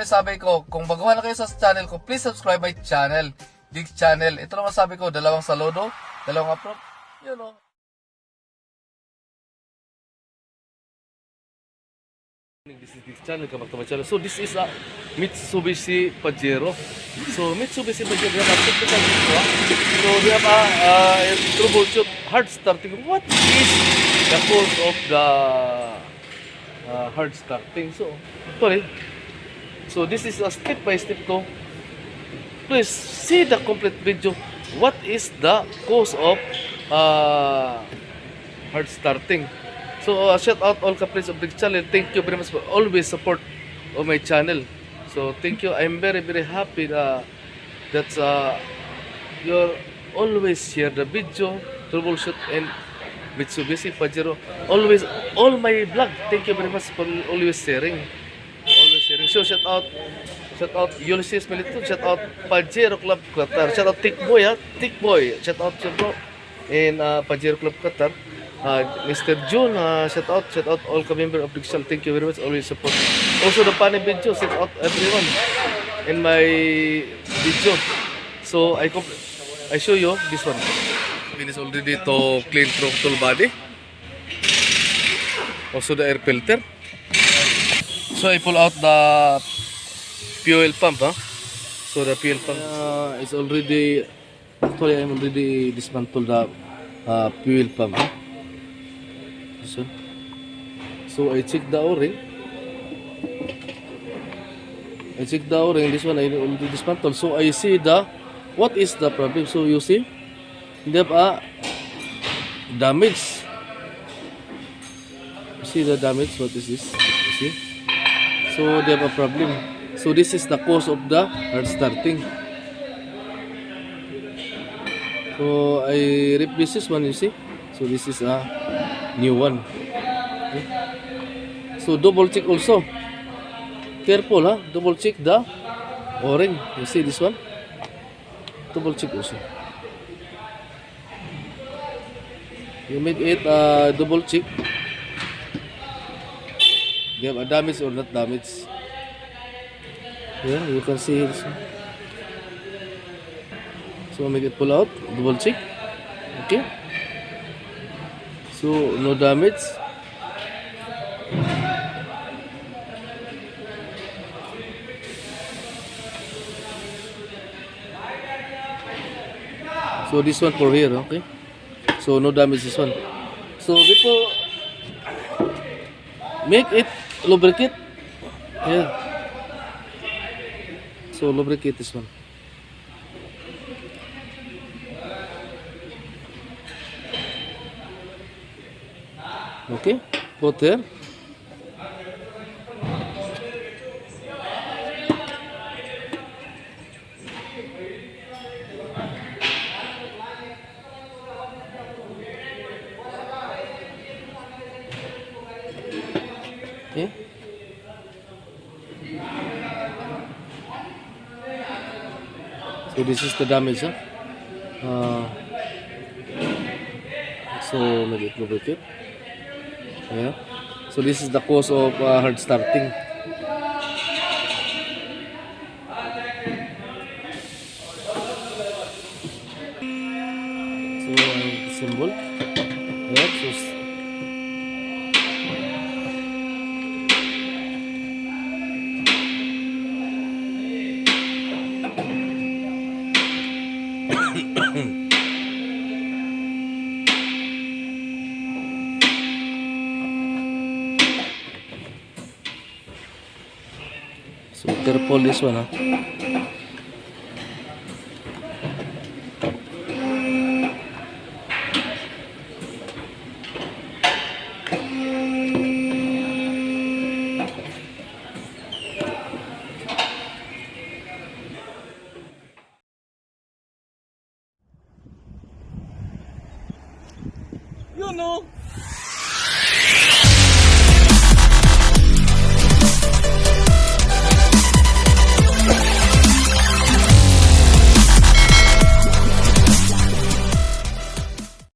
sabi ko, kung baguhan na kayo sa channel ko, please subscribe my channel, Dig Channel. Ito naman sabi ko, 2 saludo, 2 upload, you know. This is Dig Channel, Channel. So this is a Mitsubishi Pajero. So Mitsubishi Pajero, we have a technical issue. So we have a troubleshoot hard starting. What is the cause of the hard starting? So sorry. So this is a step by step ko. Please see the complete video. What is the cause of hard starting? So shout out all companies of Dig Channel. Thank you very much for always support of my channel. So thank you. I'm very happy that you're always share the video, troubleshoot and Mitsubishi Pajero. Always all my vlog. Thank you very much for always sharing. So shout out Ulysses Milito, shout out Pajero Club Qatar, shout out Tick Boy, shout out bro in Pajero Club Qatar. Mr. June, shout out all member of Dig Channel. Thank you very much, always support. Also the funny video, shout out everyone in my video. So I show you this one. Finish already to clean throttle body. Also the air filter. So I pull out the fuel pump, So the fuel pump is already, actually I'm already dismantled the fuel pump. So I check the O-ring. This one I already dismantled. So I see what is the problem. So you see, they have a damage. You see the damage. What is this? You see? So they have a problem. So this is the cause of the hard starting. So I replace this one. You see? So this is a new one. Okay. So double check also. Careful, double check the O-ring. You see this one? Double check also. You make it double check. They have a damage or not damage. Yeah, you can see this one. So make it pull out, double check. Okay. So no damage. So this one for here, okay. So no damage this one. So before make it lubricate. Yeah. So lubricate this one. Okay, put there. Okay. So this is the damage, so maybe it lubricate. Yeah. So this is the cause of hard starting. So symbol. Yeah. So careful this one, You know.